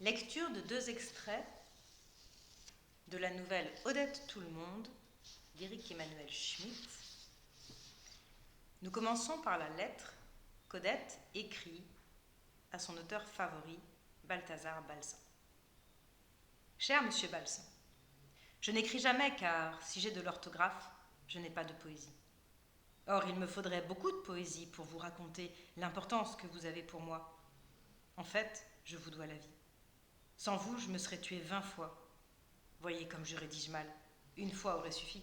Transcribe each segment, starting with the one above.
Lecture de 2 extraits de la nouvelle Odette tout le monde d'Éric Emmanuel Schmitt. Nous commençons par la lettre qu'Odette écrit à son auteur favori, Balthazar Balsan. Cher Monsieur Balsan, je n'écris jamais car, si j'ai de l'orthographe, je n'ai pas de poésie. Or, il me faudrait beaucoup de poésie pour vous raconter l'importance que vous avez pour moi. En fait, je vous dois la vie. Sans vous, je me serais tué 20 fois. Voyez comme je rédige mal. Une fois aurait suffi.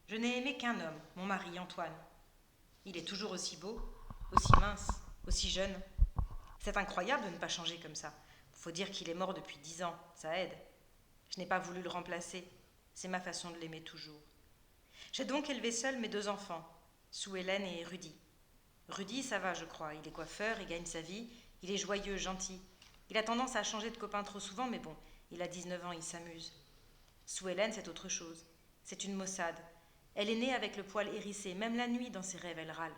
Je n'ai aimé qu'un homme, mon mari Antoine. Il est toujours aussi beau, aussi mince, aussi jeune. C'est incroyable de ne pas changer comme ça. Faut dire qu'il est mort depuis 10 ans, ça aide. Je n'ai pas voulu le remplacer. C'est ma façon de l'aimer toujours. J'ai donc élevé seul mes 2 enfants, Sue Hélène et Rudy. Rudy, ça va, je crois. Il est coiffeur, il gagne sa vie. Il est joyeux, gentil. Il a tendance à changer de copain trop souvent, mais bon, il a 19 ans, il s'amuse. Sue Hélène, c'est autre chose. C'est une maussade. Elle est née avec le poil hérissé, même la nuit, dans ses rêves, elle râle.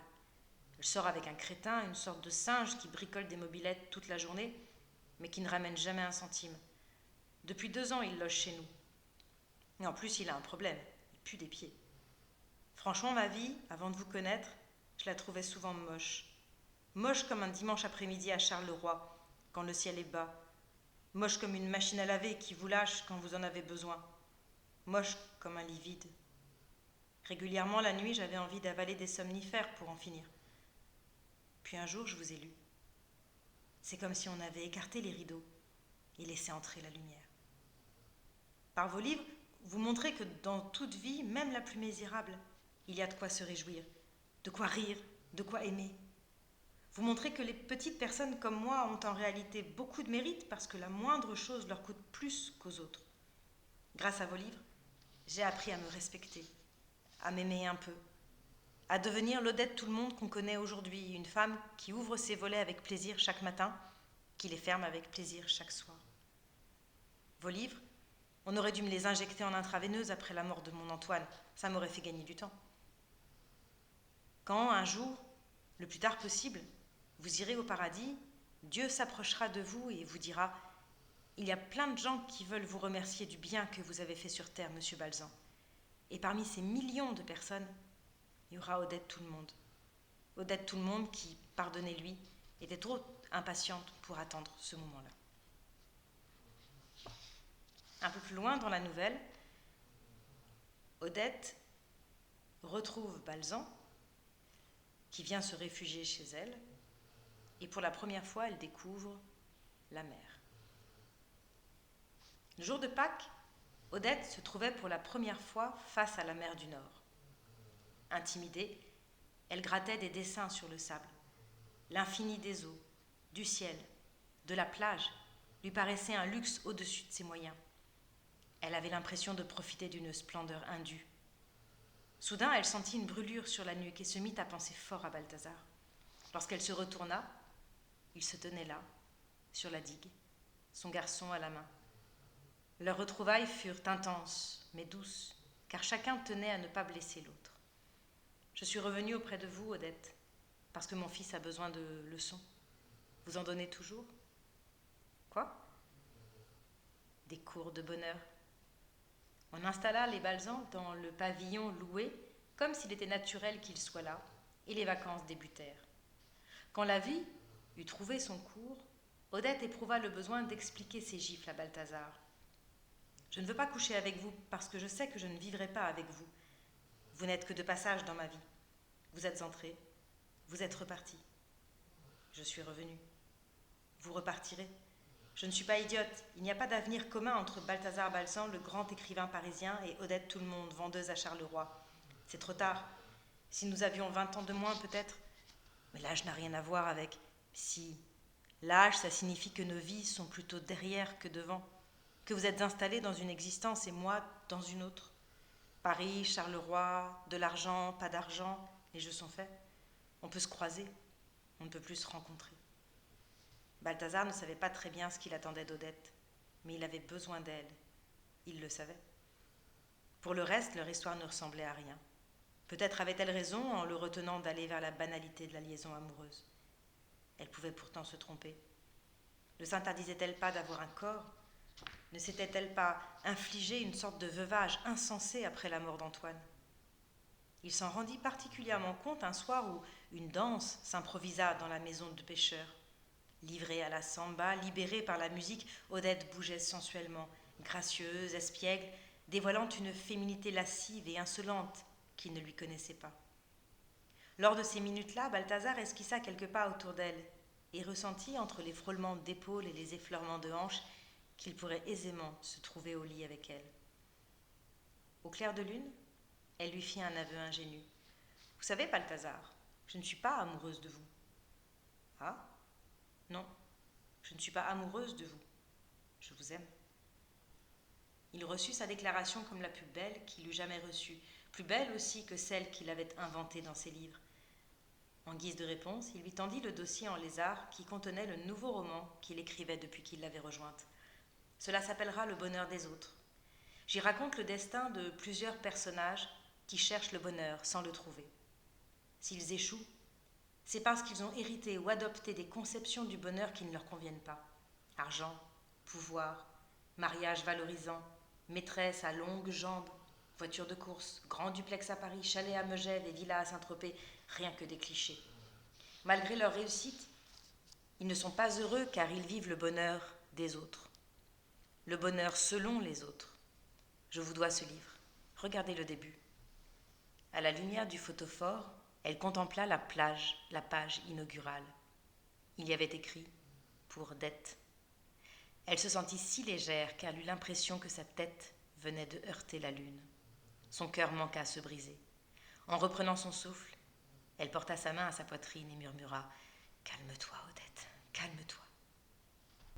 Elle sort avec un crétin, une sorte de singe qui bricole des mobylettes toute la journée, mais qui ne ramène jamais un centime. Depuis 2 ans, il loge chez nous. Et en plus, il a un problème. Il pue des pieds. Franchement, ma vie, avant de vous connaître, je la trouvais souvent moche. Moche comme un dimanche après-midi à Charleroi, quand le ciel est bas. Moche comme une machine à laver qui vous lâche quand vous en avez besoin. Moche comme un lit vide. Régulièrement, la nuit, j'avais envie d'avaler des somnifères pour en finir. Puis un jour, je vous ai lu. C'est comme si on avait écarté les rideaux et laissé entrer la lumière. Par vos livres, vous montrez que dans toute vie, même la plus misérable, il y a de quoi se réjouir, de quoi rire, de quoi aimer. Vous montrez que les petites personnes comme moi ont en réalité beaucoup de mérite parce que la moindre chose leur coûte plus qu'aux autres. Grâce à vos livres, j'ai appris à me respecter, à m'aimer un peu, à devenir l'Odette tout le monde qu'on connaît aujourd'hui, une femme qui ouvre ses volets avec plaisir chaque matin, qui les ferme avec plaisir chaque soir. Vos livres, on aurait dû me les injecter en intraveineuse après la mort de mon Antoine, ça m'aurait fait gagner du temps. Quand, un jour, le plus tard possible, vous irez au paradis, Dieu s'approchera de vous et vous dira « Il y a plein de gens qui veulent vous remercier du bien que vous avez fait sur terre, Monsieur Balsan. Et parmi ces millions de personnes, il y aura Odette tout le monde. Odette tout le monde qui, pardonnez-lui, était trop impatiente pour attendre ce moment-là. » Un peu plus loin dans la nouvelle, Odette retrouve Balsan, qui vient se réfugier chez elle, et pour la première fois, elle découvre la mer. Le jour de Pâques, Odette se trouvait pour la première fois face à la mer du Nord. Intimidée, elle grattait des dessins sur le sable. L'infini des eaux, du ciel, de la plage lui paraissait un luxe au-dessus de ses moyens. Elle avait l'impression de profiter d'une splendeur indue. Soudain, elle sentit une brûlure sur la nuque et se mit à penser fort à Balthazar. Lorsqu'elle se retourna, il se tenait là, sur la digue, son garçon à la main. Leurs retrouvailles furent intenses, mais douces, car chacun tenait à ne pas blesser l'autre. Je suis revenue auprès de vous, Odette, parce que mon fils a besoin de leçons. Vous en donnez toujours ? Quoi ? Des cours de bonheur. On installa les Balsan dans le pavillon loué, comme s'il était naturel qu'ils soient là, et les vacances débutèrent. Quand la vie eut trouvé son cours, Odette éprouva le besoin d'expliquer ses gifles à Balthazar. Je ne veux pas coucher avec vous parce que je sais que je ne vivrai pas avec vous. Vous n'êtes que de passage dans ma vie. Vous êtes entré, vous êtes reparti. Je suis revenue. Vous repartirez. Je ne suis pas idiote. Il n'y a pas d'avenir commun entre Balthazar Balsan, le grand écrivain parisien, et Odette tout le monde, vendeuse à Charleroi. C'est trop tard. Si nous avions 20 ans de moins, peut-être. Mais l'âge n'a rien à voir avec... Si, l'âge, ça signifie que nos vies sont plutôt derrière que devant, que vous êtes installés dans une existence et moi dans une autre. Paris, Charleroi, de l'argent, pas d'argent, les jeux sont faits. On peut se croiser, on ne peut plus se rencontrer. Balthazar ne savait pas très bien ce qu'il attendait d'Odette, mais il avait besoin d'elle. Il le savait. Pour le reste, leur histoire ne ressemblait à rien. Peut-être avait-elle raison en le retenant d'aller vers la banalité de la liaison amoureuse. Elle pouvait pourtant se tromper. Ne s'interdisait-elle pas d'avoir un corps? Ne s'était-elle pas infligé une sorte de veuvage insensé après la mort d'Antoine? Il s'en rendit particulièrement compte un soir où une danse s'improvisa dans la maison de pêcheur. Livrée à la samba, libérée par la musique, Odette bougeait sensuellement, gracieuse, espiègle, dévoilant une féminité lascive et insolente qu'il ne lui connaissait pas. Lors de ces minutes-là, Balthazar esquissa quelques pas autour d'elle et ressentit, entre les frôlements d'épaules et les effleurements de hanches, qu'il pourrait aisément se trouver au lit avec elle. Au clair de lune, elle lui fit un aveu ingénu. « Vous savez, Balthazar, je ne suis pas amoureuse de vous. »« Ah ? Non, je ne suis pas amoureuse de vous. Je vous aime. » Il reçut sa déclaration comme la plus belle qu'il eût jamais reçue, plus belle aussi que celle qu'il avait inventée dans ses livres. En guise de réponse, il lui tendit le dossier en lézard qui contenait le nouveau roman qu'il écrivait depuis qu'il l'avait rejointe. Cela s'appellera Le bonheur des autres. J'y raconte le destin de plusieurs personnages qui cherchent le bonheur sans le trouver. S'ils échouent, c'est parce qu'ils ont hérité ou adopté des conceptions du bonheur qui ne leur conviennent pas. Argent, pouvoir, mariage valorisant, maîtresse à longues jambes, voiture de course, grand duplex à Paris, chalet à Megève et villa à Saint-Tropez, rien que des clichés. Malgré leur réussite, ils ne sont pas heureux car ils vivent le bonheur des autres. Le bonheur selon les autres. Je vous dois ce livre. Regardez le début. À la lumière du photophore, elle contempla la page inaugurale. Il y avait écrit « Pour dette ». Elle se sentit si légère qu'elle eut l'impression que sa tête venait de heurter la lune. Son cœur manqua à se briser. En reprenant son souffle, elle porta sa main à sa poitrine et murmura « Calme-toi, Odette.